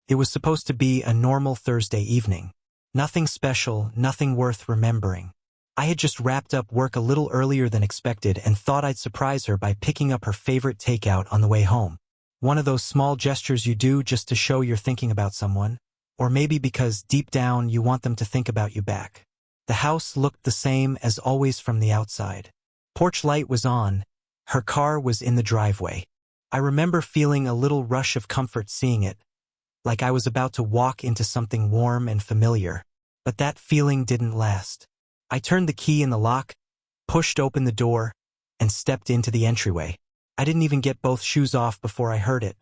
It was supposed to be a normal Thursday evening. Nothing special, nothing worth remembering. I had just wrapped up work a little earlier than expected and thought I'd surprise her by picking up her favorite takeout on the way home. One of those small gestures you do just to show you're thinking about someone, or maybe because deep down you want them to think about you back. The house looked the same as always from the outside. Porch light was on. Her car was in the driveway. I remember feeling a little rush of comfort seeing it, like I was about to walk into something warm and familiar. But that feeling didn't last. I turned the key in the lock, pushed open the door, and stepped into the entryway. I didn't even get both shoes off before I heard it.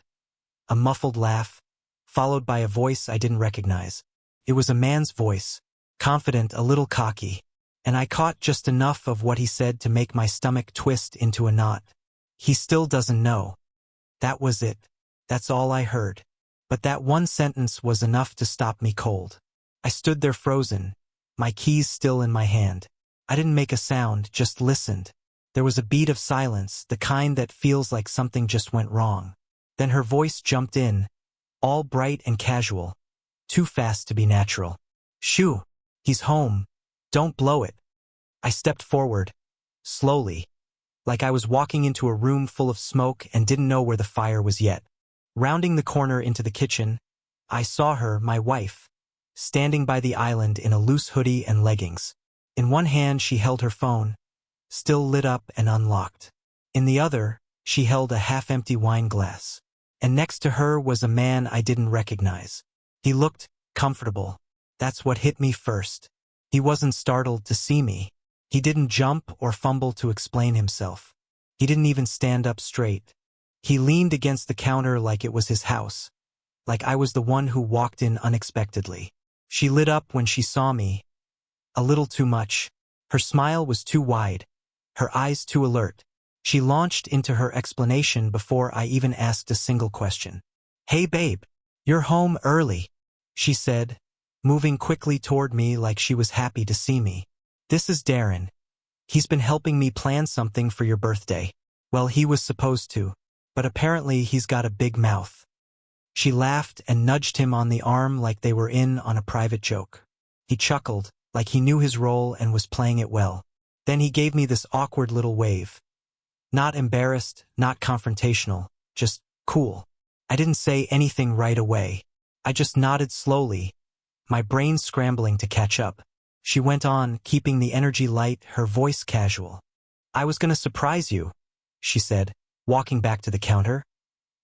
A muffled laugh, followed by a voice I didn't recognize. It was a man's voice, confident, a little cocky, and I caught just enough of what he said to make my stomach twist into a knot. He still doesn't know. That was it. That's all I heard. But that one sentence was enough to stop me cold. I stood there frozen, my keys still in my hand. I didn't make a sound, just listened. There was a beat of silence, the kind that feels like something just went wrong. Then her voice jumped in, all bright and casual. Too fast to be natural. "Shoo, he's home. Don't blow it." I stepped forward, slowly, like I was walking into a room full of smoke and didn't know where the fire was yet. Rounding the corner into the kitchen, I saw her, my wife, standing by the island in a loose hoodie and leggings. In one hand she held her phone, still lit up and unlocked. In the other, she held a half-empty wine glass. And next to her was a man I didn't recognize. He looked comfortable. That's what hit me first. He wasn't startled to see me. He didn't jump or fumble to explain himself. He didn't even stand up straight. He leaned against the counter like it was his house, like I was the one who walked in unexpectedly. She lit up when she saw me. A little too much. Her smile was too wide, her eyes too alert. She launched into her explanation before I even asked a single question. "Hey babe, you're home early," she said, moving quickly toward me like she was happy to see me. "This is Darren. He's been helping me plan something for your birthday." Well, he was supposed to, but apparently he's got a big mouth. She laughed and nudged him on the arm like they were in on a private joke. He chuckled, like he knew his role and was playing it well. Then he gave me this awkward little wave. Not embarrassed, not confrontational, just cool. I didn't say anything right away. I just nodded slowly, my brain scrambling to catch up. She went on, keeping the energy light, her voice casual. "I was gonna surprise you," she said, walking back to the counter.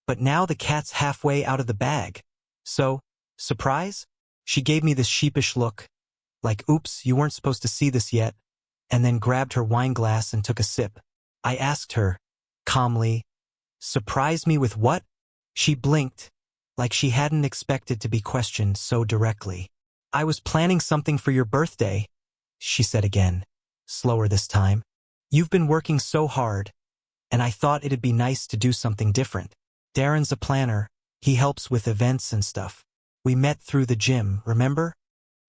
"But now the cat's halfway out of the bag. So, surprise?" She gave me this sheepish look, like, "Oops, you weren't supposed to see this yet," and then grabbed her wine glass and took a sip. I asked her, calmly, "Surprise me with what?" She blinked, like she hadn't expected to be questioned so directly. "I was planning something for your birthday," she said again, slower this time. "You've been working so hard, and I thought it'd be nice to do something different. Darren's a planner, he helps with events and stuff. We met through the gym, remember?"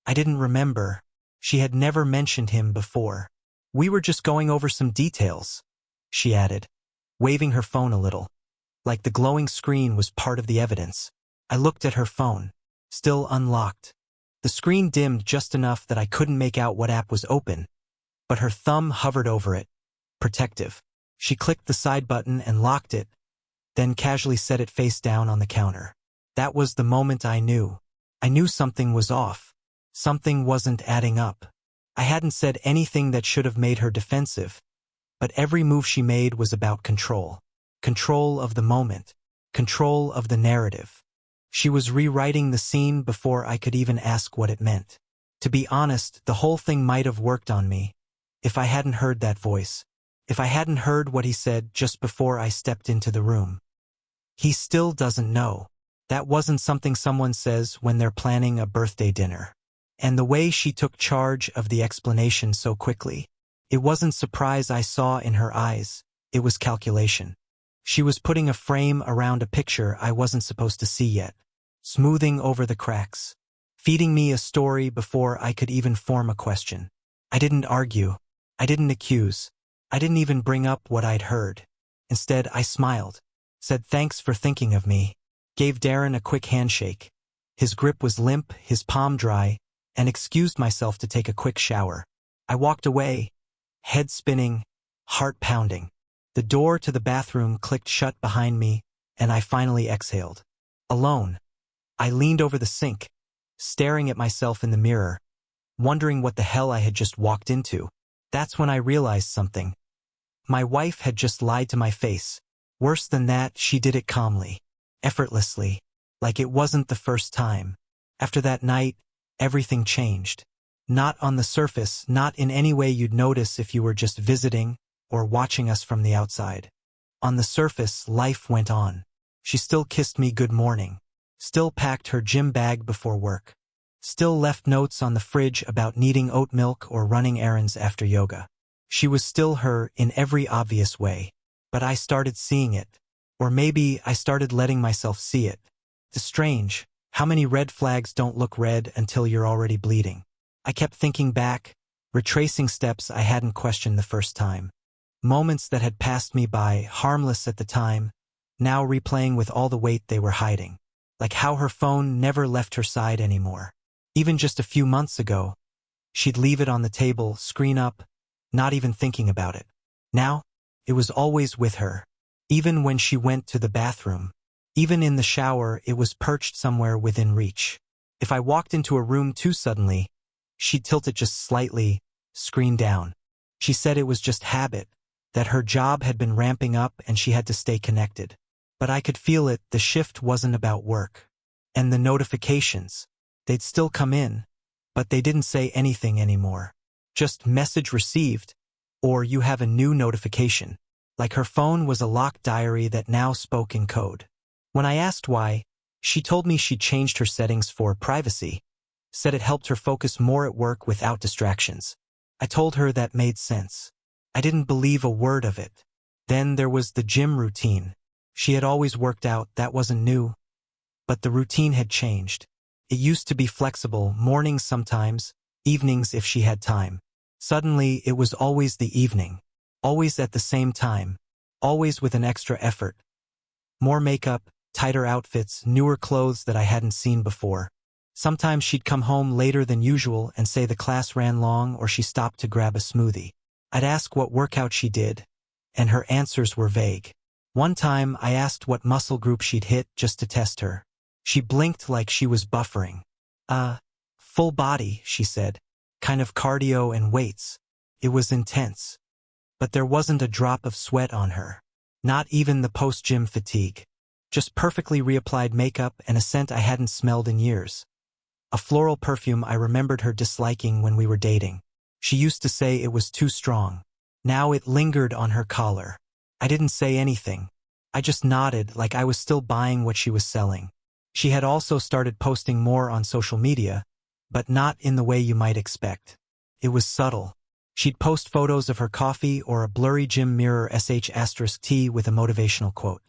I didn't remember. She had never mentioned him before. "We were just going over some details," she added, waving her phone a little, like the glowing screen was part of the evidence. I looked at her phone, still unlocked. The screen dimmed just enough that I couldn't make out what app was open, but her thumb hovered over it, protective. She clicked the side button and locked it, then casually set it face down on the counter. That was the moment I knew. I knew something was off. Something wasn't adding up. I hadn't said anything that should have made her defensive, but every move she made was about control. Control of the moment. Control of the narrative. She was rewriting the scene before I could even ask what it meant. To be honest, the whole thing might have worked on me, if I hadn't heard that voice. If I hadn't heard what he said just before I stepped into the room. "He still doesn't know." That wasn't something someone says when they're planning a birthday dinner. And the way she took charge of the explanation so quickly. It wasn't surprise I saw in her eyes, it was calculation. She was putting a frame around a picture I wasn't supposed to see yet, smoothing over the cracks, feeding me a story before I could even form a question. I didn't argue. I didn't accuse. I didn't even bring up what I'd heard. Instead, I smiled, said thanks for thinking of me, gave Darren a quick handshake, His grip was limp, his palm dry, and excused myself to take a quick shower. I walked away, head spinning, heart pounding. The door to the bathroom clicked shut behind me, and I finally exhaled. Alone. I leaned over the sink, staring at myself in the mirror, wondering what the hell I had just walked into. That's when I realized something. My wife had just lied to my face. Worse than that, she did it calmly, effortlessly, like it wasn't the first time. After that night, everything changed. Not on the surface, not in any way you'd notice if you were just visiting or watching us from the outside. On the surface, life went on. She still kissed me good morning, still packed her gym bag before work, still left notes on the fridge about needing oat milk or running errands after yoga. She was still her in every obvious way. But I started seeing it. Or maybe I started letting myself see it. It's strange. How many red flags don't look red until you're already bleeding? I kept thinking back, retracing steps I hadn't questioned the first time. Moments that had passed me by, harmless at the time, now replaying with all the weight they were hiding. Like how her phone never left her side anymore. Even just a few months ago, she'd leave it on the table, screen up, not even thinking about it. Now, it was always with her. Even when she went to the bathroom. Even in the shower, it was perched somewhere within reach. If I walked into a room too suddenly, she'd tilt it just slightly, screen down. She said it was just habit, that her job had been ramping up and she had to stay connected. But I could feel it, the shift wasn't about work. And the notifications, they'd still come in, but they didn't say anything anymore. Just message received, or you have a new notification. Like her phone was a locked diary that now spoke in code. When I asked why, she told me she'd changed her settings for privacy, said it helped her focus more at work without distractions. I told her that made sense. I didn't believe a word of it. Then there was the gym routine. She had always worked out, that wasn't new. But the routine had changed. It used to be flexible, mornings sometimes, evenings if she had time. Suddenly, it was always the evening. Always at the same time. Always with an extra effort. More makeup, tighter outfits, newer clothes that I hadn't seen before. Sometimes she'd come home later than usual and say the class ran long or she stopped to grab a smoothie. I'd ask what workout she did, and her answers were vague. One time, I asked what muscle group she'd hit just to test her. She blinked like she was buffering. Full body, she said. Kind of cardio and weights. It was intense. But there wasn't a drop of sweat on her. Not even the post-gym fatigue. Just perfectly reapplied makeup and a scent I hadn't smelled in years. A floral perfume I remembered her disliking when we were dating. She used to say it was too strong. Now it lingered on her collar. I didn't say anything. I just nodded like I was still buying what she was selling. She had also started posting more on social media, but not in the way you might expect. It was subtle. She'd post photos of her coffee or a blurry gym mirror *T with a motivational quote.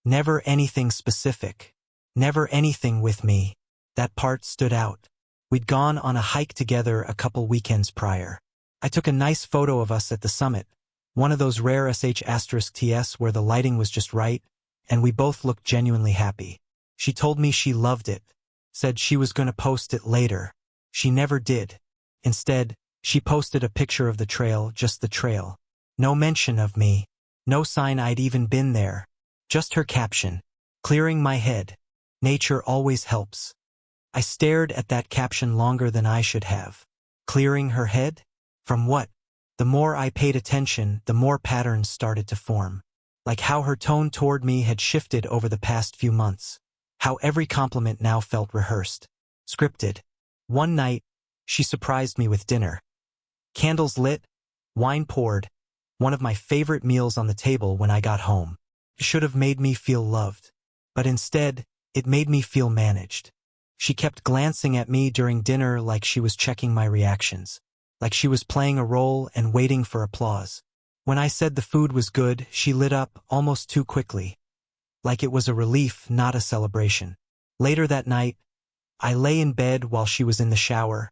Never anything specific. Never anything with me. That part stood out. We'd gone on a hike together a couple weekends prior. I took a nice photo of us at the summit, one of those rare *TS where the lighting was just right, and we both looked genuinely happy. She told me she loved it, said she was going to post it later. She never did. Instead, she posted a picture of the trail, just the trail. No mention of me. No sign I'd even been there. Just her caption. Clearing my head. Nature always helps. I stared at that caption longer than I should have. Clearing her head? From what? The more I paid attention, the more patterns started to form. Like how her tone toward me had shifted over the past few months. How every compliment now felt rehearsed. Scripted. One night, she surprised me with dinner. Candles lit, wine poured, one of my favorite meals on the table when I got home. It should have made me feel loved. But instead, it made me feel managed. She kept glancing at me during dinner like she was checking my reactions. Like she was playing a role and waiting for applause. When I said the food was good, she lit up almost too quickly. Like it was a relief, not a celebration. Later that night, I lay in bed while she was in the shower,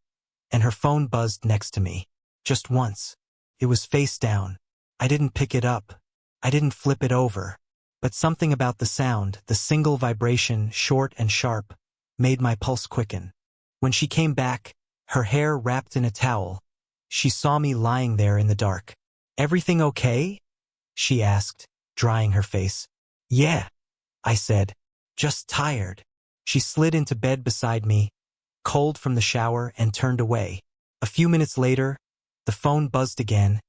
and her phone buzzed next to me. Just once. It was face down. I didn't pick it up. I didn't flip it over. But something about the sound, the single vibration, short and sharp, made my pulse quicken. When she came back, her hair wrapped in a towel, she saw me lying there in the dark. "Everything okay?" she asked, drying her face. "Yeah," I said. "Just tired." She slid into bed beside me, cold from the shower, and turned away. A few minutes later, the phone buzzed again,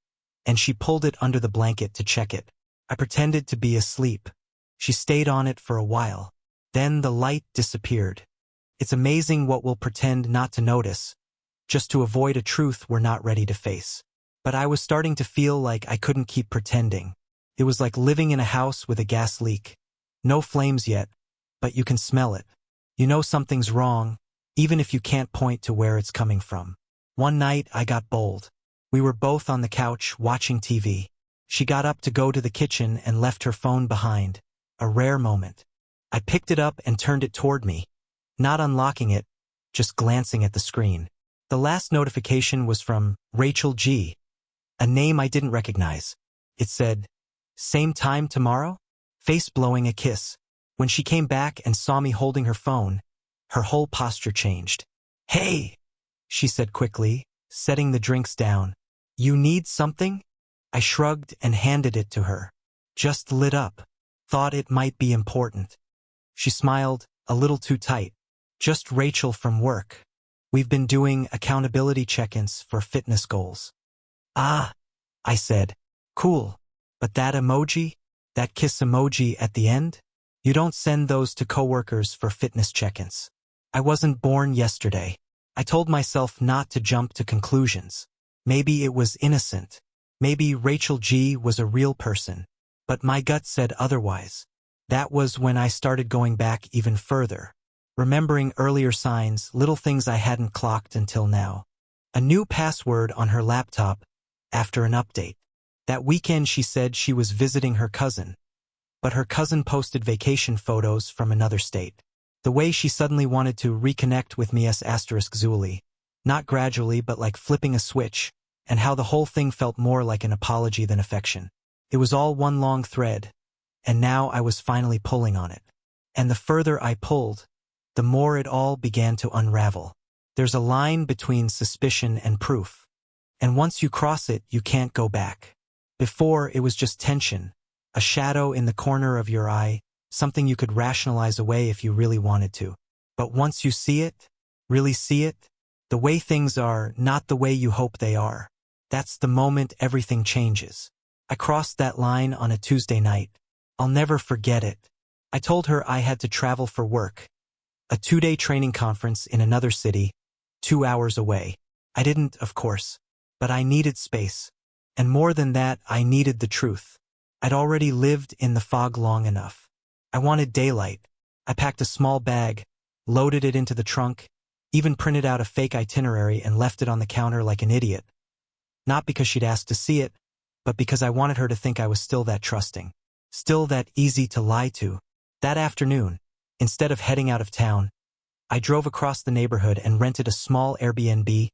and she pulled it under the blanket to check it. I pretended to be asleep. She stayed on it for a while. Then the light disappeared. It's amazing what we'll pretend not to notice, just to avoid a truth we're not ready to face. But I was starting to feel like I couldn't keep pretending. It was like living in a house with a gas leak. No flames yet, but you can smell it. You know something's wrong, even if you can't point to where it's coming from. One night, I got bold. We were both on the couch watching TV. She got up to go to the kitchen and left her phone behind. A rare moment. I picked it up and turned it toward me, not unlocking it, just glancing at the screen. The last notification was from Rachel G., a name I didn't recognize. It said, "Same time tomorrow?" Face blowing a kiss. When she came back and saw me holding her phone, her whole posture changed. "Hey," she said quickly, setting the drinks down. "You need something?" I shrugged and handed it to her. Just lit up. Thought it might be important. She smiled, a little too tight. "Just Rachel from work. We've been doing accountability check-ins for fitness goals." "Ah," I said. "Cool. But that emoji? That kiss emoji at the end? You don't send those to coworkers for fitness check-ins." I wasn't born yesterday. I told myself not to jump to conclusions. Maybe it was innocent. Maybe Rachel G. was a real person. But my gut said otherwise. That was when I started going back even further, remembering earlier signs, little things I hadn't clocked until now. A new password on her laptop after an update. That weekend she said she was visiting her cousin, but her cousin posted vacation photos from another state. The way she suddenly wanted to reconnect with me **Zuli, not gradually but like flipping a switch, and how the whole thing felt more like an apology than affection. It was all one long thread, and now I was finally pulling on it. And the further I pulled, the more it all began to unravel. There's a line between suspicion and proof, and once you cross it, you can't go back. Before, it was just tension, a shadow in the corner of your eye, something you could rationalize away if you really wanted to. But once you see it, really see it, the way things are, not the way you hope they are, that's the moment everything changes. I crossed that line on a Tuesday night. I'll never forget it. I told her I had to travel for work. A 2-day training conference in another city, 2 hours away. I didn't, of course, but I needed space. And more than that, I needed the truth. I'd already lived in the fog long enough. I wanted daylight. I packed a small bag, loaded it into the trunk, even printed out a fake itinerary and left it on the counter like an idiot. Not because she'd asked to see it, but because I wanted her to think I was still that trusting, still that easy to lie to. That afternoon, instead of heading out of town, I drove across the neighborhood and rented a small Airbnb,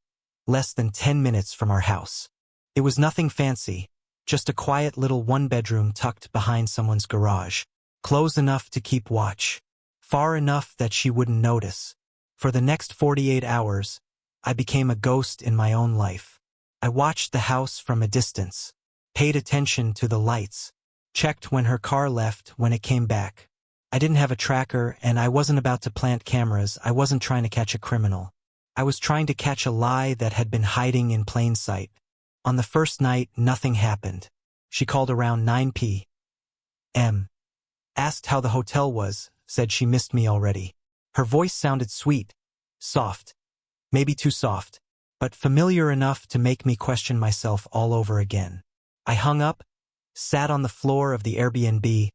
less than 10 minutes from our house. It was nothing fancy, just a quiet little one-bedroom tucked behind someone's garage, close enough to keep watch, far enough that she wouldn't notice. For the next 48 hours, I became a ghost in my own life. I watched the house from a distance, paid attention to the lights, checked when her car left, when it came back. I didn't have a tracker, and I wasn't about to plant cameras. I wasn't trying to catch a criminal. I was trying to catch a lie that had been hiding in plain sight. On the first night, nothing happened. She called around 9 p.m. Asked how the hotel was, said she missed me already. Her voice sounded sweet, soft, maybe too soft, but familiar enough to make me question myself all over again. I hung up, sat on the floor of the Airbnb,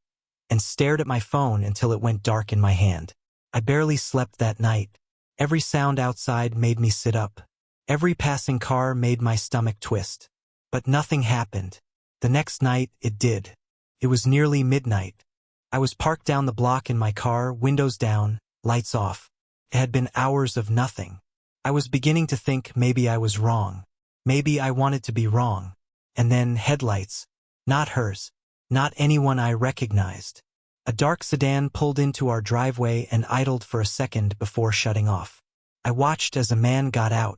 and stared at my phone until it went dark in my hand. I barely slept that night. Every sound outside made me sit up. Every passing car made my stomach twist. But nothing happened. The next night, it did. It was nearly midnight. I was parked down the block in my car, windows down, lights off. It had been hours of nothing. I was beginning to think maybe I was wrong. Maybe I wanted to be wrong. And then headlights. Not hers. Not anyone I recognized. A dark sedan pulled into our driveway and idled for a second before shutting off. I watched as a man got out.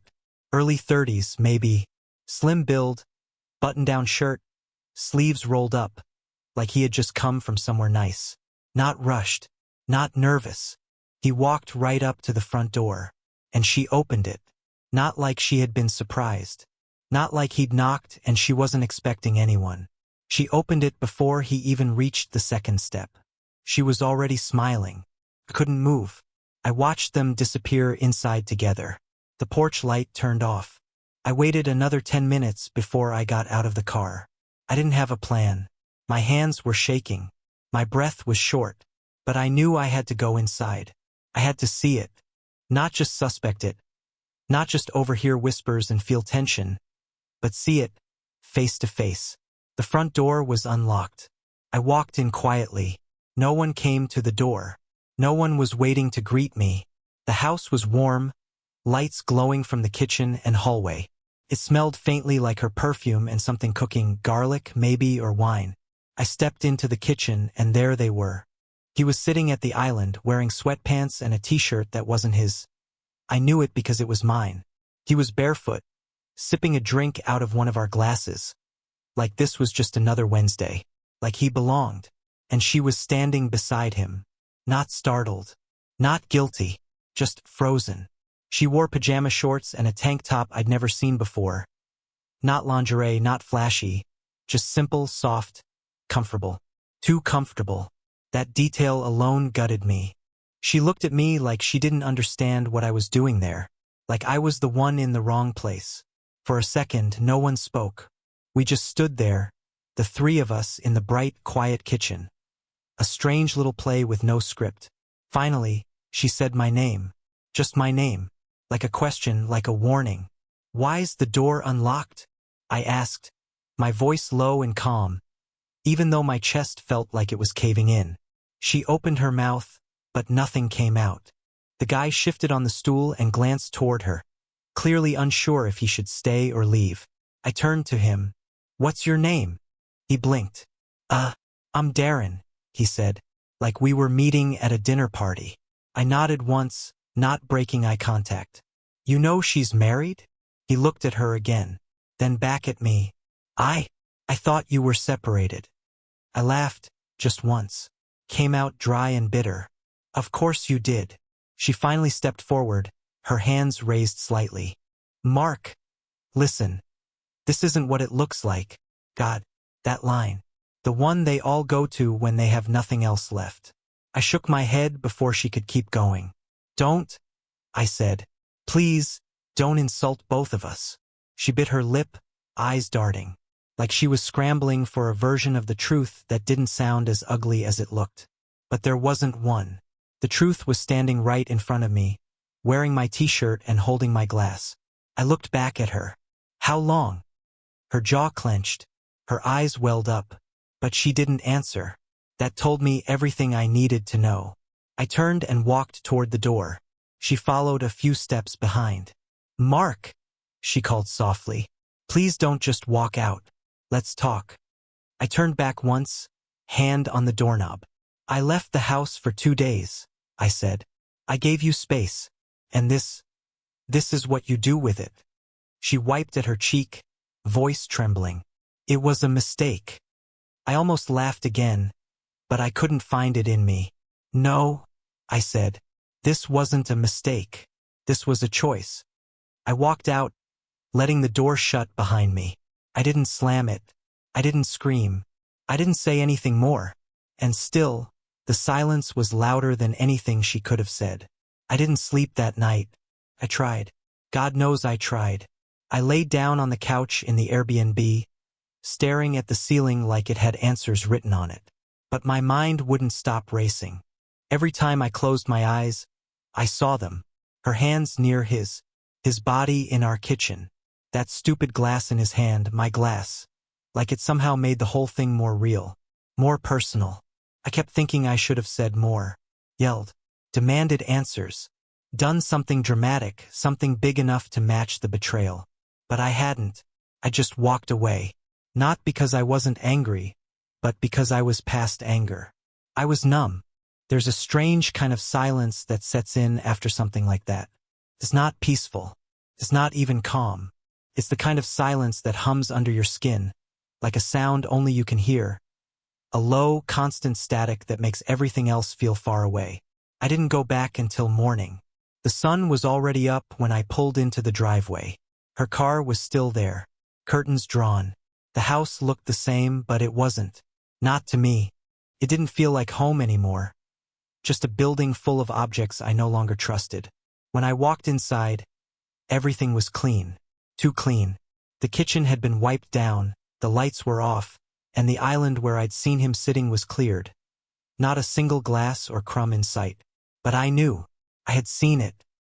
Early 30s, maybe. Slim build, button-down shirt, sleeves rolled up, like he had just come from somewhere nice. Not rushed, not nervous. He walked right up to the front door, and she opened it. Not like she had been surprised. Not like he'd knocked and she wasn't expecting anyone. She opened it before he even reached the second step. She was already smiling. I couldn't move. I watched them disappear inside together. The porch light turned off. I waited another 10 minutes before I got out of the car. I didn't have a plan. My hands were shaking. My breath was short. But I knew I had to go inside. I had to see it. Not just suspect it. Not just overhear whispers and feel tension. But see it, face to face. The front door was unlocked. I walked in quietly. No one came to the door. No one was waiting to greet me. The house was warm, lights glowing from the kitchen and hallway. It smelled faintly like her perfume and something cooking, garlic, maybe, or wine. I stepped into the kitchen and there they were. He was sitting at the island, wearing sweatpants and a t-shirt that wasn't his. I knew it because it was mine. He was barefoot, sipping a drink out of one of our glasses. Like this was just another Wednesday. Like he belonged. And she was standing beside him. Not startled. Not guilty. Just frozen. She wore pajama shorts and a tank top I'd never seen before. Not lingerie, not flashy. Just simple, soft, comfortable. Too comfortable. That detail alone gutted me. She looked at me like she didn't understand what I was doing there. Like I was the one in the wrong place. For a second, no one spoke. We just stood there, the three of us in the bright, quiet kitchen. A strange little play with no script. Finally, she said my name. Just my name. Like a question, like a warning. "Why's the door unlocked?" I asked, my voice low and calm, even though my chest felt like it was caving in. She opened her mouth, but nothing came out. The guy shifted on the stool and glanced toward her, clearly unsure if he should stay or leave. I turned to him. "What's your name?" He blinked. I'm Darren," he said, like we were meeting at a dinner party. I nodded once, not breaking eye contact. "You know she's married?" He looked at her again, then back at me. I thought you were separated." I laughed, just once. Came out dry and bitter. "Of course you did." She finally stepped forward, her hands raised slightly. "Mark, listen. This isn't what it looks like." God, that line. The one they all go to when they have nothing else left. I shook my head before she could keep going. "Don't," I said. "Please, don't insult both of us." She bit her lip, eyes darting, like she was scrambling for a version of the truth that didn't sound as ugly as it looked. But there wasn't one. The truth was standing right in front of me, wearing my t-shirt and holding my glass. I looked back at her. "How long?" Her jaw clenched, her eyes welled up, but she didn't answer. That told me everything I needed to know. I turned and walked toward the door. She followed a few steps behind. "Mark," she called softly. "Please don't just walk out. Let's talk." I turned back once, hand on the doorknob. "I left the house for 2 days," I said. "I gave you space. And this is what you do with it." She wiped at her cheek, voice trembling. "It was a mistake." I almost laughed again, but I couldn't find it in me. "No," I said. "This wasn't a mistake. This was a choice." I walked out, letting the door shut behind me. I didn't slam it. I didn't scream. I didn't say anything more. And still, the silence was louder than anything she could have said. I didn't sleep that night. I tried. God knows I tried. I laid down on the couch in the Airbnb, staring at the ceiling like it had answers written on it. But my mind wouldn't stop racing. Every time I closed my eyes, I saw them. Her hands near his body in our kitchen. That stupid glass in his hand, my glass. Like it somehow made the whole thing more real, more personal. I kept thinking I should have said more. Yelled. Demanded answers. Done something dramatic, something big enough to match the betrayal. But I hadn't. I just walked away. Not because I wasn't angry, but because I was past anger. I was numb. There's a strange kind of silence that sets in after something like that. It's not peaceful. It's not even calm. It's the kind of silence that hums under your skin, like a sound only you can hear. A low, constant static that makes everything else feel far away. I didn't go back until morning. The sun was already up when I pulled into the driveway. Her car was still there, curtains drawn. The house looked the same, but it wasn't. Not to me. It didn't feel like home anymore. Just a building full of objects I no longer trusted. When I walked inside, everything was clean. Too clean. The kitchen had been wiped down, the lights were off, and the island where I'd seen him sitting was cleared. Not a single glass or crumb in sight. But I knew. I had seen it.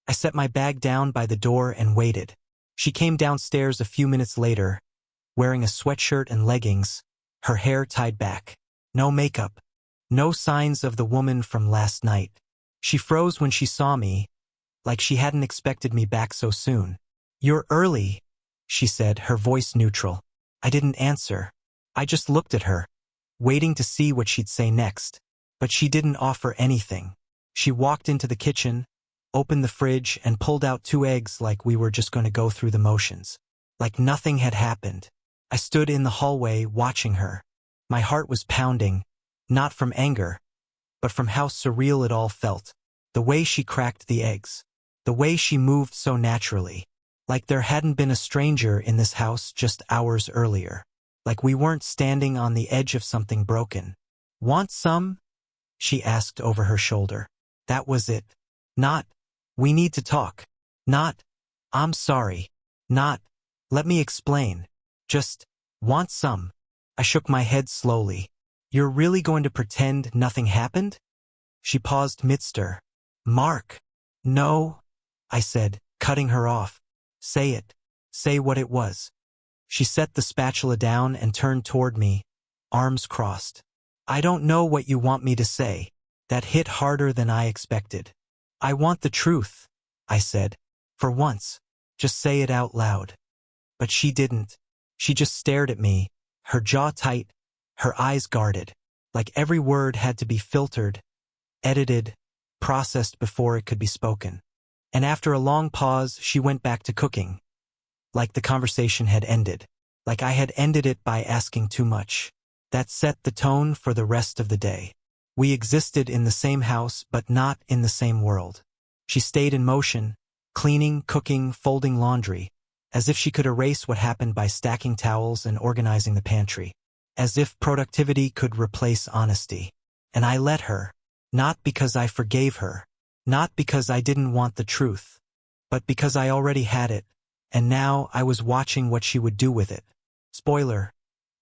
I set my bag down by the door and waited. She came downstairs a few minutes later, wearing a sweatshirt and leggings, her hair tied back. No makeup. No signs of the woman from last night. She froze when she saw me, like she hadn't expected me back so soon. "You're early," she said, her voice neutral. I didn't answer. I just looked at her, waiting to see what she'd say next. But she didn't offer anything. She walked into the kitchen, opened the fridge, and pulled out 2 eggs like we were just going to go through the motions. Like nothing had happened. I stood in the hallway watching her. My heart was pounding, not from anger, but from how surreal it all felt. The way she cracked the eggs. The way she moved so naturally. Like there hadn't been a stranger in this house just hours earlier. Like we weren't standing on the edge of something broken. "Want some?" she asked over her shoulder. That was it. Not, "We need to talk." Not, "I'm sorry." Not, "Let me explain." Just, "Want some?" I shook my head slowly. "You're really going to pretend nothing happened?" She paused mid-stir. "Mark." "No," I said, cutting her off. "Say it. Say what it was." She set the spatula down and turned toward me, arms crossed. "I don't know what you want me to say." That hit harder than I expected. "I want the truth," I said. "For once. Just say it out loud." But she didn't. She just stared at me, her jaw tight, her eyes guarded. Like every word had to be filtered, edited, processed before it could be spoken. And after a long pause, she went back to cooking. Like the conversation had ended. Like I had ended it by asking too much. That set the tone for the rest of the day. We existed in the same house, but not in the same world. She stayed in motion, cleaning, cooking, folding laundry, as if she could erase what happened by stacking towels and organizing the pantry. As if productivity could replace honesty. And I let her. Not because I forgave her. Not because I didn't want the truth. But because I already had it, and now I was watching what she would do with it. Spoiler.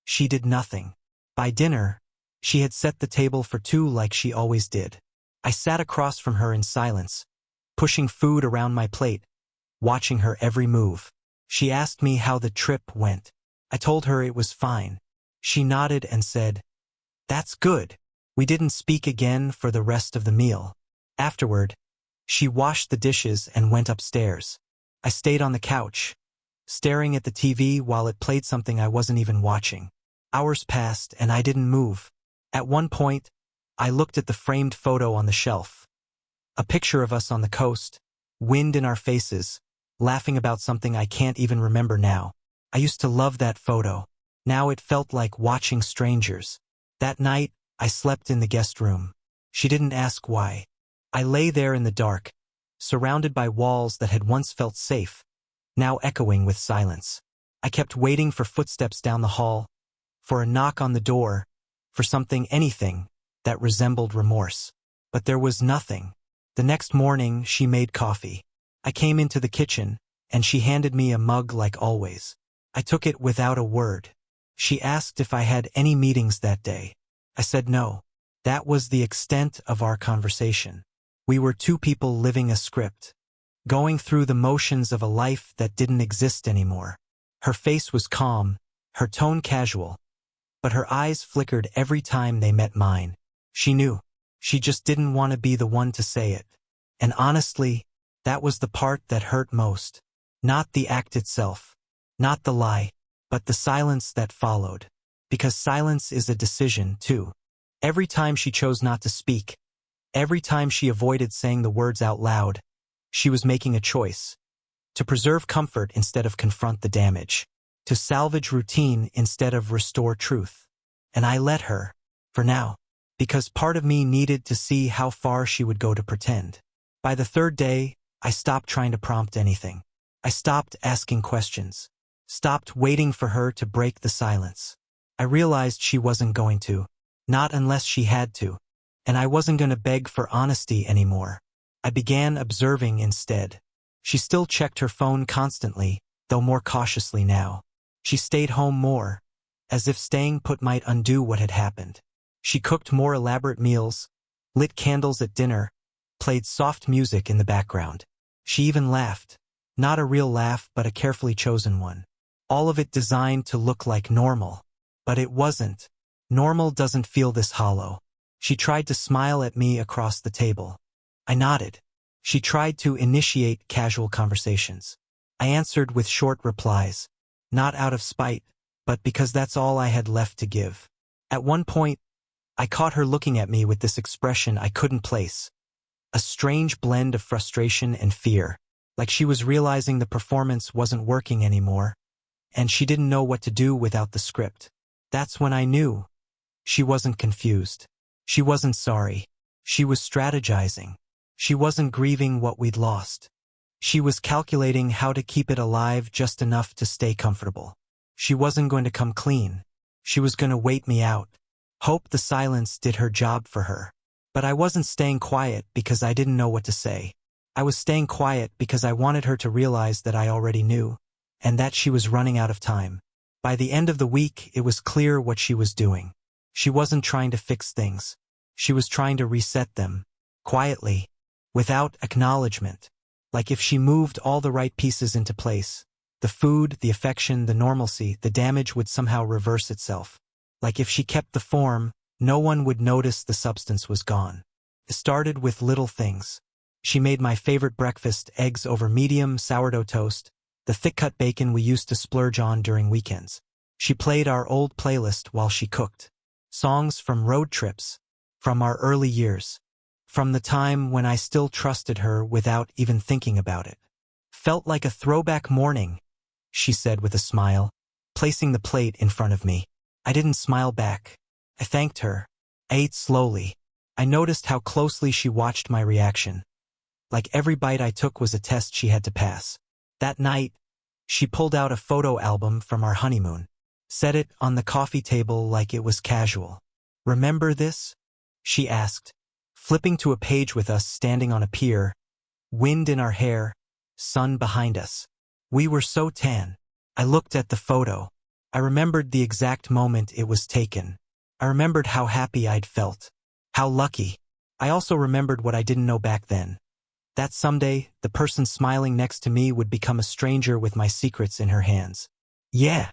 She did nothing. By dinner, she had set the table for 2 like she always did. I sat across from her in silence, pushing food around my plate, watching her every move. She asked me how the trip went. I told her it was fine. She nodded and said, "That's good." We didn't speak again for the rest of the meal. Afterward, she washed the dishes and went upstairs. I stayed on the couch, staring at the TV while it played something I wasn't even watching. Hours passed and I didn't move. At one point, I looked at the framed photo on the shelf. A picture of us on the coast, wind in our faces, laughing about something I can't even remember now. I used to love that photo. Now it felt like watching strangers. That night, I slept in the guest room. She didn't ask why. I lay there in the dark, surrounded by walls that had once felt safe, now echoing with silence. I kept waiting for footsteps down the hall, for a knock on the door, for something, anything, that resembled remorse. But there was nothing. The next morning, she made coffee. I came into the kitchen, and she handed me a mug like always. I took it without a word. She asked if I had any meetings that day. I said no. That was the extent of our conversation. We were 2 people living a script, going through the motions of a life that didn't exist anymore. Her face was calm, her tone casual, but her eyes flickered every time they met mine. She knew. She just didn't want to be the one to say it. And honestly, that was the part that hurt most. Not the act itself. Not the lie. But the silence that followed. Because silence is a decision, too. Every time she chose not to speak, every time she avoided saying the words out loud, she was making a choice. To preserve comfort instead of confront the damage. To salvage routine instead of restore truth. And I let her, for now, because part of me needed to see how far she would go to pretend. By the third day, I stopped trying to prompt anything. I stopped asking questions. Stopped waiting for her to break the silence. I realized she wasn't going to. Not unless she had to. And I wasn't going to beg for honesty anymore. I began observing instead. She still checked her phone constantly, though more cautiously now. She stayed home more, as if staying put might undo what had happened. She cooked more elaborate meals, lit candles at dinner, played soft music in the background. She even laughed. Not a real laugh, but a carefully chosen one. All of it designed to look like normal. But it wasn't. Normal doesn't feel this hollow. She tried to smile at me across the table. I nodded. She tried to initiate casual conversations. I answered with short replies. Not out of spite, but because that's all I had left to give. At one point, I caught her looking at me with this expression I couldn't place. A strange blend of frustration and fear, like she was realizing the performance wasn't working anymore, and she didn't know what to do without the script. That's when I knew. She wasn't confused. She wasn't sorry. She was strategizing. She wasn't grieving what we'd lost. She was calculating how to keep it alive just enough to stay comfortable. She wasn't going to come clean. She was going to wait me out. Hope the silence did her job for her. But I wasn't staying quiet because I didn't know what to say. I was staying quiet because I wanted her to realize that I already knew, and that she was running out of time. By the end of the week, it was clear what she was doing. She wasn't trying to fix things. She was trying to reset them. Quietly. Without acknowledgement. Like if she moved all the right pieces into place, the food, the affection, the normalcy, the damage would somehow reverse itself. Like if she kept the form, no one would notice the substance was gone. It started with little things. She made my favorite breakfast, eggs over medium sourdough toast, the thick-cut bacon we used to splurge on during weekends. She played our old playlist while she cooked. Songs from road trips, from our early years. From the time when I still trusted her without even thinking about it. Felt like a throwback morning, she said with a smile, placing the plate in front of me. I didn't smile back. I thanked her. I ate slowly. I noticed how closely she watched my reaction. Like every bite I took was a test she had to pass. That night, she pulled out a photo album from our honeymoon. Set it on the coffee table like it was casual. Remember this? She asked. Flipping to a page with us standing on a pier, wind in our hair, sun behind us. We were so tan. I looked at the photo. I remembered the exact moment it was taken. I remembered how happy I'd felt. How lucky. I also remembered what I didn't know back then. That someday, the person smiling next to me would become a stranger with my secrets in her hands. Yeah,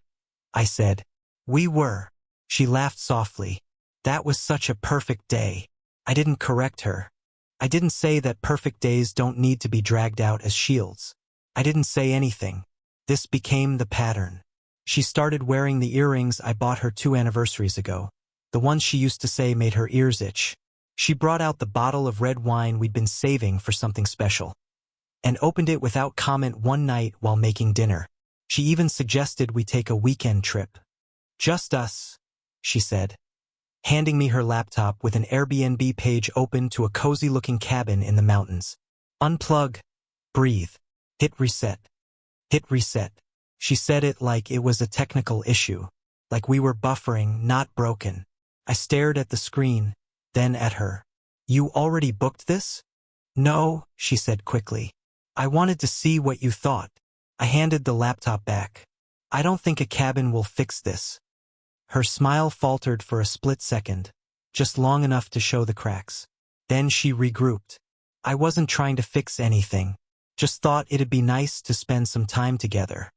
I said. We were. She laughed softly. That was such a perfect day. I didn't correct her. I didn't say that perfect days don't need to be dragged out as shields. I didn't say anything. This became the pattern. She started wearing the earrings I bought her 2 anniversaries ago. The ones she used to say made her ears itch. She brought out the bottle of red wine we'd been saving for something special. And opened it without comment one night while making dinner. She even suggested we take a weekend trip. Just us, she said, handing me her laptop with an Airbnb page open to a cozy-looking cabin in the mountains. Unplug. Breathe. Hit reset. Hit reset. She said it like it was a technical issue. Like we were buffering, not broken. I stared at the screen, then at her. You already booked this? No, she said quickly. I wanted to see what you thought. I handed the laptop back. I don't think a cabin will fix this. Her smile faltered for a split second, just long enough to show the cracks. Then she regrouped. I wasn't trying to fix anything, just thought it'd be nice to spend some time together.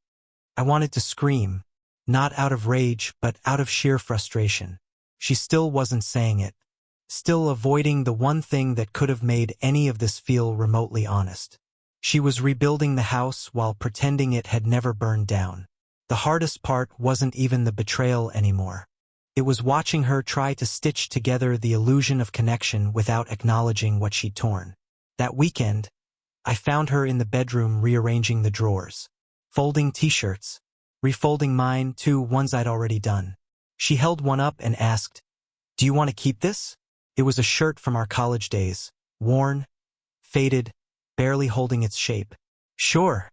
I wanted to scream, not out of rage, but out of sheer frustration. She still wasn't saying it, still avoiding the one thing that could have made any of this feel remotely honest. She was rebuilding the house while pretending it had never burned down. The hardest part wasn't even the betrayal anymore. It was watching her try to stitch together the illusion of connection without acknowledging what she'd torn. That weekend, I found her in the bedroom rearranging the drawers, folding t-shirts, refolding mine, two ones I'd already done. She held one up and asked, "Do you want to keep this?" It was a shirt from our college days, worn, faded, barely holding its shape. "Sure,"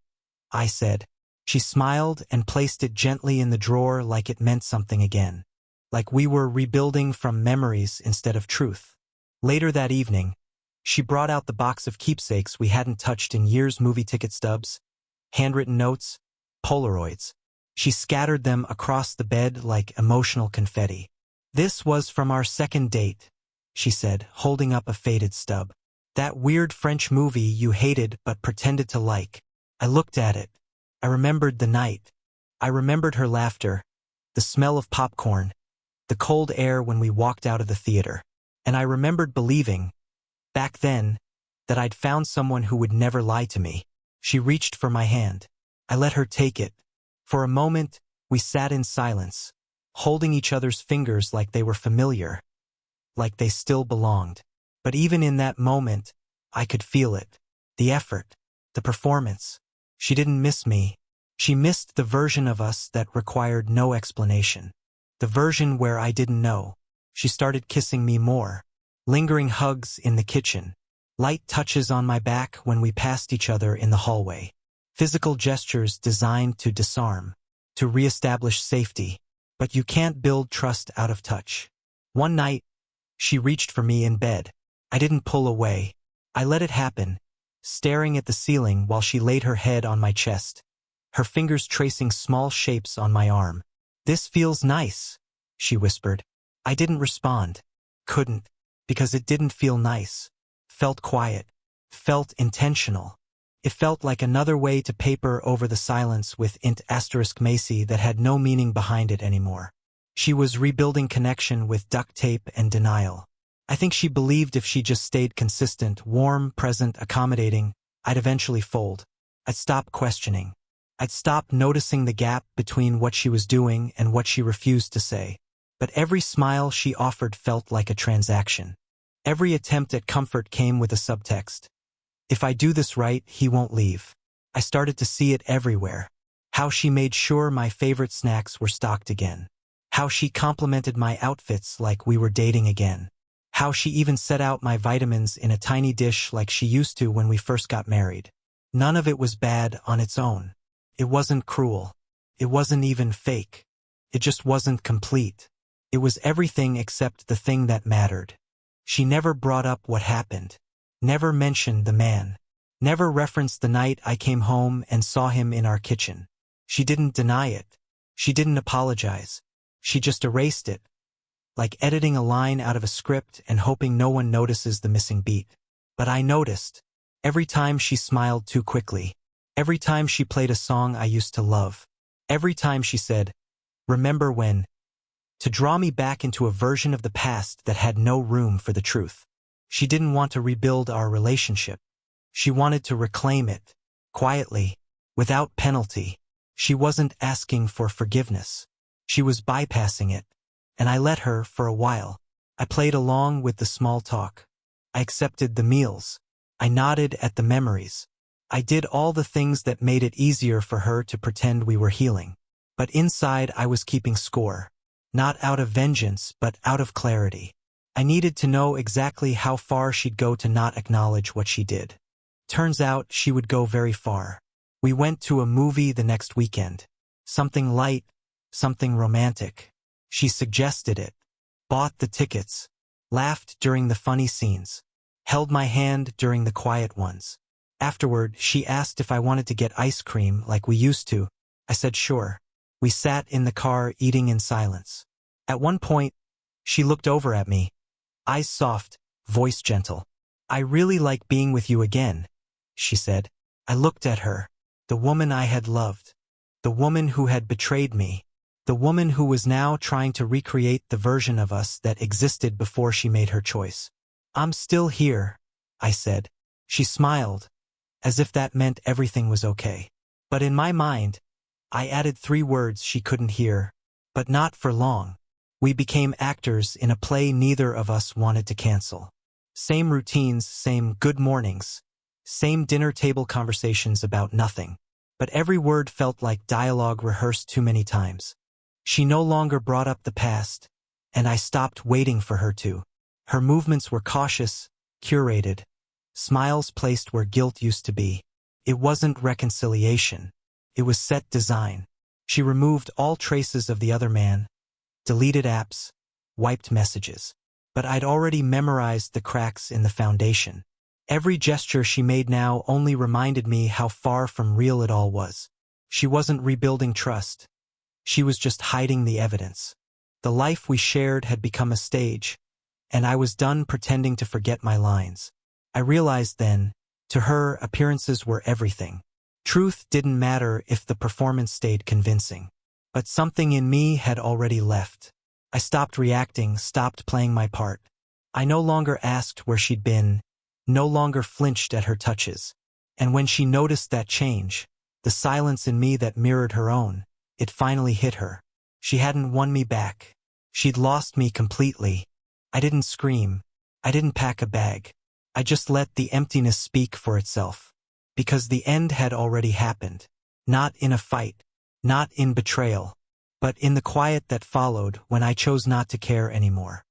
I said. She smiled and placed it gently in the drawer like it meant something again. Like we were rebuilding from memories instead of truth. Later that evening, she brought out the box of keepsakes we hadn't touched in years: movie ticket stubs, handwritten notes, Polaroids. She scattered them across the bed like emotional confetti. "This was from our second date," she said, holding up a faded stub. "That weird French movie you hated but pretended to like." I looked at it. I remembered the night. I remembered her laughter, the smell of popcorn, the cold air when we walked out of the theater. And I remembered believing, back then, that I'd found someone who would never lie to me. She reached for my hand. I let her take it. For a moment, we sat in silence, holding each other's fingers like they were familiar, like they still belonged. But even in that moment, I could feel it. The effort, the performance. She didn't miss me. She missed the version of us that required no explanation. The version where I didn't know. She started kissing me more. Lingering hugs in the kitchen. Light touches on my back when we passed each other in the hallway. Physical gestures designed to disarm, to reestablish safety. But you can't build trust out of touch. One night, she reached for me in bed. I didn't pull away. I let it happen, staring at the ceiling while she laid her head on my chest, her fingers tracing small shapes on my arm. "This feels nice," she whispered. I didn't respond. Couldn't, because it didn't feel nice. Felt quiet. Felt intentional. It felt like another way to paper over the silence with int asterisk Macy that had no meaning behind it anymore. She was rebuilding connection with duct tape and denial. I think she believed if she just stayed consistent, warm, present, accommodating, I'd eventually fold. I'd stop questioning. I'd stop noticing the gap between what she was doing and what she refused to say. But every smile she offered felt like a transaction. Every attempt at comfort came with a subtext. If I do this right, he won't leave. I started to see it everywhere. How she made sure my favorite snacks were stocked again. How she complimented my outfits like we were dating again. How she even set out my vitamins in a tiny dish like she used to when we first got married. None of it was bad on its own. It wasn't cruel. It wasn't even fake. It just wasn't complete. It was everything except the thing that mattered. She never brought up what happened. Never mentioned the man. Never referenced the night I came home and saw him in our kitchen. She didn't deny it. She didn't apologize. She just erased it. Like editing a line out of a script and hoping no one notices the missing beat. But I noticed. Every time she smiled too quickly. Every time she played a song I used to love. Every time she said, "Remember when?" To draw me back into a version of the past that had no room for the truth. She didn't want to rebuild our relationship. She wanted to reclaim it. Quietly. Without penalty. She wasn't asking for forgiveness. She was bypassing it. And I let her for a while. I played along with the small talk. I accepted the meals. I nodded at the memories. I did all the things that made it easier for her to pretend we were healing. But inside I was keeping score. Not out of vengeance, but out of clarity. I needed to know exactly how far she'd go to not acknowledge what she did. Turns out she would go very far. We went to a movie the next weekend. Something light, something romantic. She suggested it. Bought the tickets. Laughed during the funny scenes. Held my hand during the quiet ones. Afterward, she asked if I wanted to get ice cream like we used to. I said sure. We sat in the car eating in silence. At one point, she looked over at me. Eyes soft, voice gentle. "I really like being with you again," she said. I looked at her. The woman I had loved. The woman who had betrayed me. The woman who was now trying to recreate the version of us that existed before she made her choice. "I'm still here," I said. She smiled, as if that meant everything was okay. But in my mind, I added 3 words she couldn't hear. But not for long. We became actors in a play neither of us wanted to cancel. Same routines, same good mornings, same dinner table conversations about nothing. But every word felt like dialogue rehearsed too many times. She no longer brought up the past, and I stopped waiting for her to. Her movements were cautious, curated, smiles placed where guilt used to be. It wasn't reconciliation. It was set design. She removed all traces of the other man, deleted apps, wiped messages. But I'd already memorized the cracks in the foundation. Every gesture she made now only reminded me how far from real it all was. She wasn't rebuilding trust. She was just hiding the evidence. The life we shared had become a stage, and I was done pretending to forget my lines. I realized then, to her, appearances were everything. Truth didn't matter if the performance stayed convincing. But something in me had already left. I stopped reacting, stopped playing my part. I no longer asked where she'd been, no longer flinched at her touches. And when she noticed that change, the silence in me that mirrored her own, it finally hit her. She hadn't won me back. She'd lost me completely. I didn't scream. I didn't pack a bag. I just let the emptiness speak for itself. Because the end had already happened. Not in a fight. Not in betrayal. But in the quiet that followed when I chose not to care anymore.